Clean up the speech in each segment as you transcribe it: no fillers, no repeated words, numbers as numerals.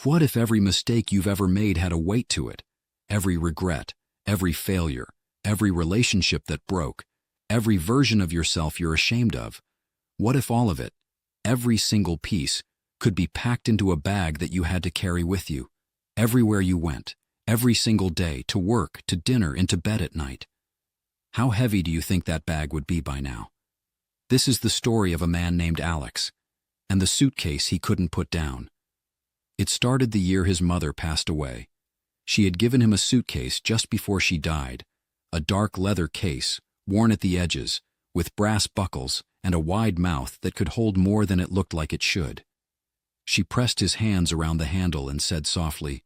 What if every mistake you've ever made had a weight to it? Every regret, every failure, every relationship that broke, every version of yourself you're ashamed of. What if all of it, every single piece, could be packed into a bag that you had to carry with you, everywhere you went, every single day, to work, to dinner, into bed at night? How heavy do you think that bag would be by now? This is the story of a man named Alex, and the suitcase he couldn't put down. It started the year his mother passed away. She had given him a suitcase just before she died, a dark leather case, worn at the edges, with brass buckles and a wide mouth that could hold more than it looked like it should. She pressed his hands around the handle and said softly,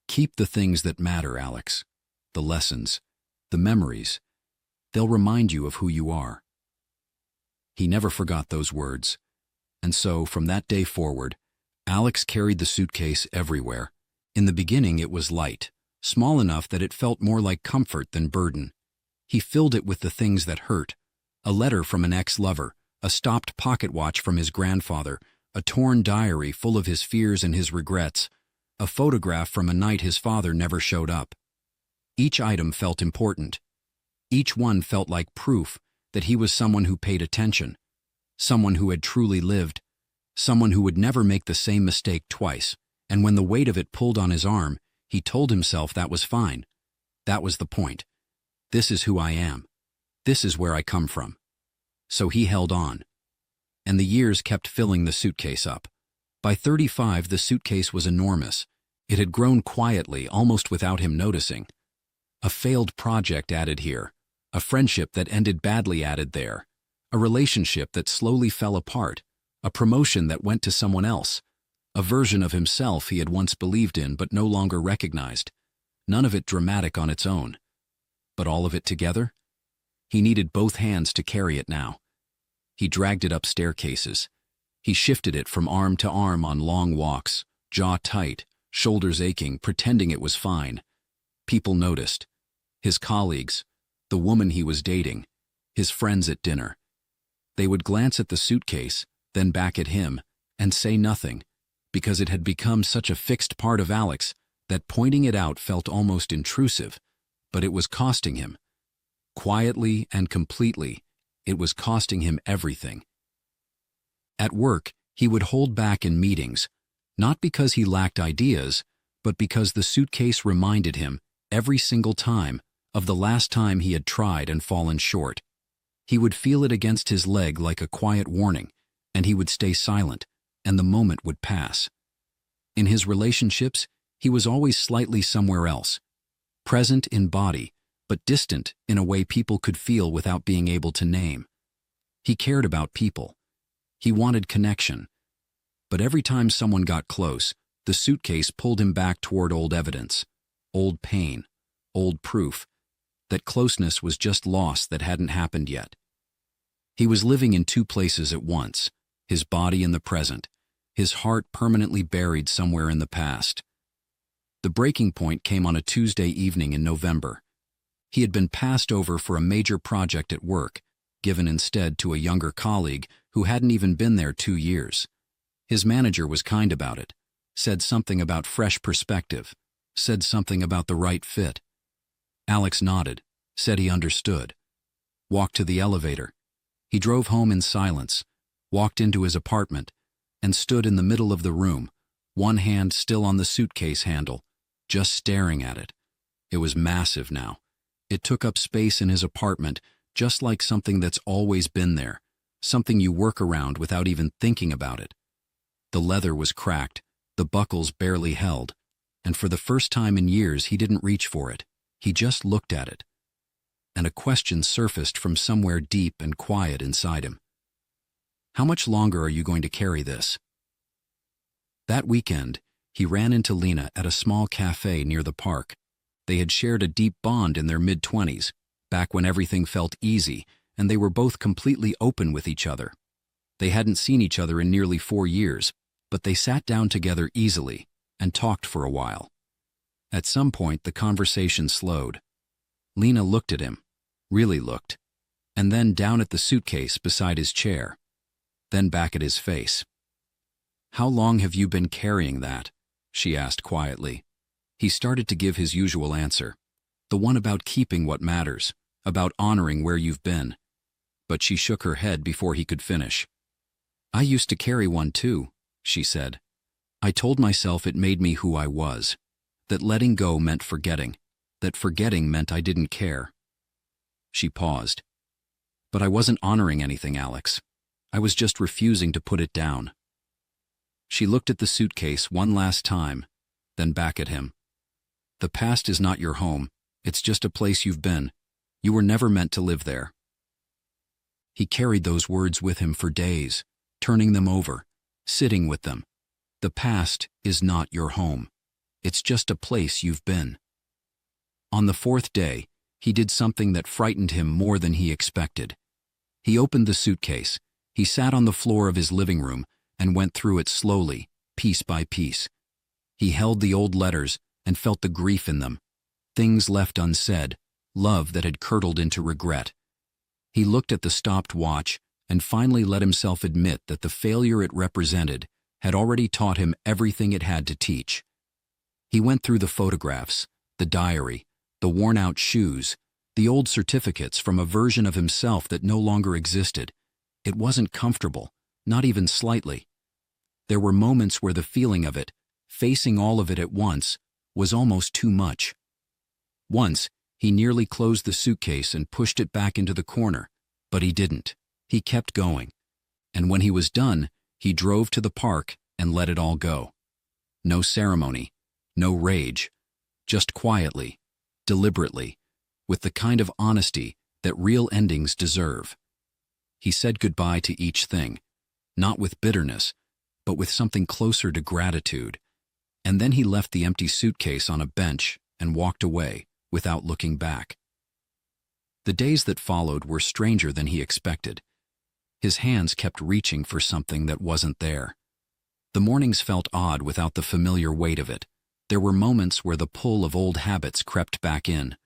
"Keep the things that matter, Alex. The lessons, the memories. They'll remind you of who you are." He never forgot those words, and so, from that day forward, Alex carried the suitcase everywhere. In the beginning it was light, small enough that it felt more like comfort than burden. He filled it with the things that hurt: a letter from an ex-lover, a stopped pocket watch from his grandfather, a torn diary full of his fears and his regrets, a photograph from a night his father never showed up. Each item felt important. Each one felt like proof that he was someone who paid attention, someone who had truly lived, someone who would never make the same mistake twice. And when the weight of it pulled on his arm, he told himself that was fine. That was the point. This is who I am. This is where I come from. So he held on. And the years kept filling the suitcase up. By 35, the suitcase was enormous. It had grown quietly, almost without him noticing. A failed project added here, a friendship that ended badly added there, a relationship that slowly fell apart, a promotion that went to someone else, a version of himself he had once believed in but no longer recognized. None of it dramatic on its own. But all of it together? He needed both hands to carry it now. He dragged it up staircases. He shifted it from arm to arm on long walks, jaw tight, shoulders aching, pretending it was fine. People noticed. His colleagues, the woman he was dating, his friends at dinner. They would glance at the suitcase, then back at him, and say nothing, because it had become such a fixed part of Alex that pointing it out felt almost intrusive. But it was costing him. Quietly and completely, it was costing him everything. At work, he would hold back in meetings, not because he lacked ideas, but because the suitcase reminded him, every single time, of the last time he had tried and fallen short. He would feel it against his leg like a quiet warning, and he would stay silent, and the moment would pass. In his relationships, he was always slightly somewhere else, present in body, but distant in a way people could feel without being able to name. He cared about people. He wanted connection. But every time someone got close, the suitcase pulled him back toward old evidence, old pain, old proof, that closeness was just loss that hadn't happened yet. He was living in two places at once, his body in the present, his heart permanently buried somewhere in the past. The breaking point came on a Tuesday evening in November. He had been passed over for a major project at work, given instead to a younger colleague who hadn't even been there 2 years. His manager was kind about it, said something about fresh perspective, said something about the right fit. Alex nodded, said he understood, walked to the elevator. He drove home in silence, walked into his apartment, and stood in the middle of the room, one hand still on the suitcase handle, just staring at it. It was massive now. It took up space in his apartment, just like something that's always been there, something you work around without even thinking about it. The leather was cracked, the buckles barely held, and for the first time in years he didn't reach for it. He just looked at it. And a question surfaced from somewhere deep and quiet inside him. How much longer are you going to carry this? That weekend, he ran into Lena at a small cafe near the park. They had shared a deep bond in their mid-20s, back when everything felt easy, and they were both completely open with each other. They hadn't seen each other in nearly 4 years, but they sat down together easily and talked for a while. At some point, the conversation slowed. Lena looked at him, really looked, and then down at the suitcase beside his chair, then back at his face. "How long have you been carrying that?" she asked quietly. He started to give his usual answer, the one about keeping what matters, about honoring where you've been. But she shook her head before he could finish. I used to carry one too, she said. I told myself it made me who I was, that letting go meant forgetting, that forgetting meant I didn't care. She paused. But I wasn't honoring anything, Alex. I was just refusing to put it down. She looked at the suitcase one last time, then back at him. The past is not your home. It's just a place you've been. You were never meant to live there. He carried those words with him for days, turning them over, sitting with them. The past is not your home. It's just a place you've been. On the fourth day, he did something that frightened him more than he expected. He opened the suitcase. He sat on the floor of his living room and went through it slowly, piece by piece. He held the old letters and felt the grief in them, things left unsaid, love that had curdled into regret. He looked at the stopped watch and finally let himself admit that the failure it represented had already taught him everything it had to teach. He went through the photographs, the diary, the worn-out shoes, the old certificates from a version of himself that no longer existed. It wasn't comfortable, not even slightly. There were moments where the feeling of it, facing all of it at once, was almost too much. Once, he nearly closed the suitcase and pushed it back into the corner, but he didn't. He kept going. And when he was done, he drove to the park and let it all go. No ceremony, no rage, just quietly, deliberately, with the kind of honesty that real endings deserve. He said goodbye to each thing, not with bitterness, but with something closer to gratitude. And then he left the empty suitcase on a bench and walked away without looking back. The days that followed were stranger than he expected. His hands kept reaching for something that wasn't there. The mornings felt odd without the familiar weight of it. There were moments where the pull of old habits crept back in,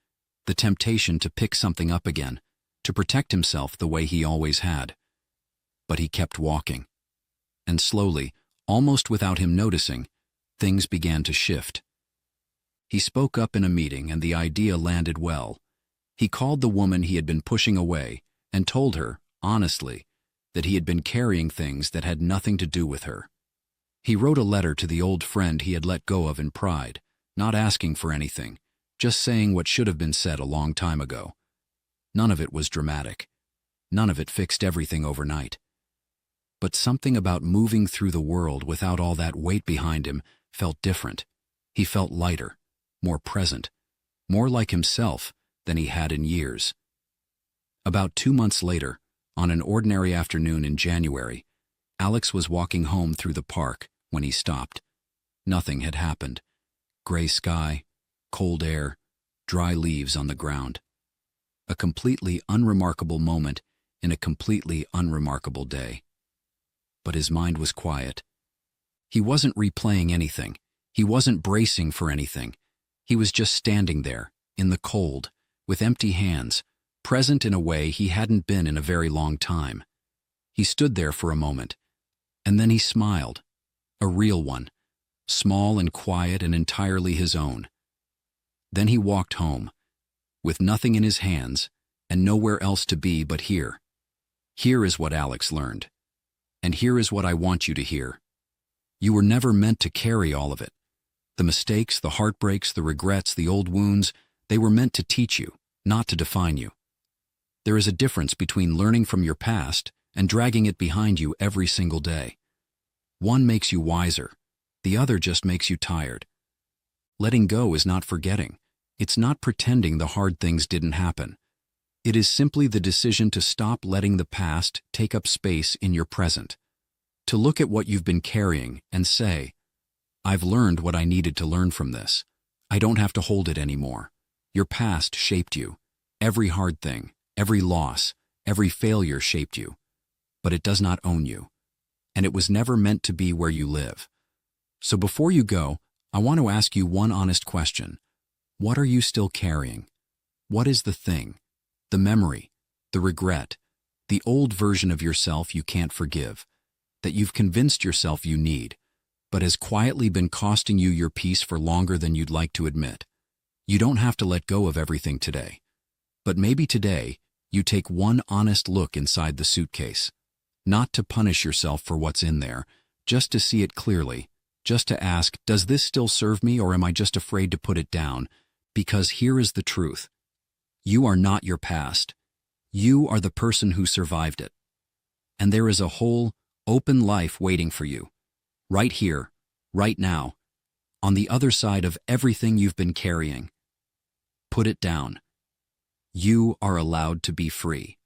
the temptation to pick something up again, to protect himself the way he always had. But he kept walking. And slowly, almost without him noticing, things began to shift. He spoke up in a meeting and the idea landed well. He called the woman he had been pushing away and told her, honestly, that he had been carrying things that had nothing to do with her. He wrote a letter to the old friend he had let go of in pride, not asking for anything, just saying what should have been said a long time ago. None of it was dramatic. None of it fixed everything overnight. But something about moving through the world without all that weight behind him felt different. He felt lighter, more present, more like himself than he had in years. About 2 months later, on an ordinary afternoon in January, Alex was walking home through the park when he stopped. Nothing had happened. Gray sky, cold air, dry leaves on the ground. A completely unremarkable moment in a completely unremarkable day. But his mind was quiet. He wasn't replaying anything. He wasn't bracing for anything. He was just standing there, in the cold, with empty hands, present in a way he hadn't been in a very long time. He stood there for a moment, and then he smiled, a real one, small and quiet and entirely his own. Then he walked home, with nothing in his hands and nowhere else to be but here. Here is what Alex learned. And here is what I want you to hear. You were never meant to carry all of it. The mistakes, the heartbreaks, the regrets, the old wounds, they were meant to teach you, not to define you. There is a difference between learning from your past and dragging it behind you every single day. One makes you wiser. The other just makes you tired. Letting go is not forgetting. It's not pretending the hard things didn't happen. It is simply the decision to stop letting the past take up space in your present. To look at what you've been carrying and say, I've learned what I needed to learn from this. I don't have to hold it anymore. Your past shaped you. Every hard thing, every loss, every failure shaped you. But it does not own you. And it was never meant to be where you live. So before you go, I want to ask you one honest question. What are you still carrying? What is the thing, the memory, the regret, the old version of yourself you can't forgive, that you've convinced yourself you need? but has quietly been costing you your peace for longer than you'd like to admit. You don't have to let go of everything today. But maybe today, you take one honest look inside the suitcase. Not to punish yourself for what's in there, just to see it clearly, just to ask, does this still serve me, or am I just afraid to put it down? Because here is the truth. You are not your past. You are the person who survived it. And there is a whole, open life waiting for you. Right here, right now, on the other side of everything you've been carrying. Put it down. You are allowed to be free.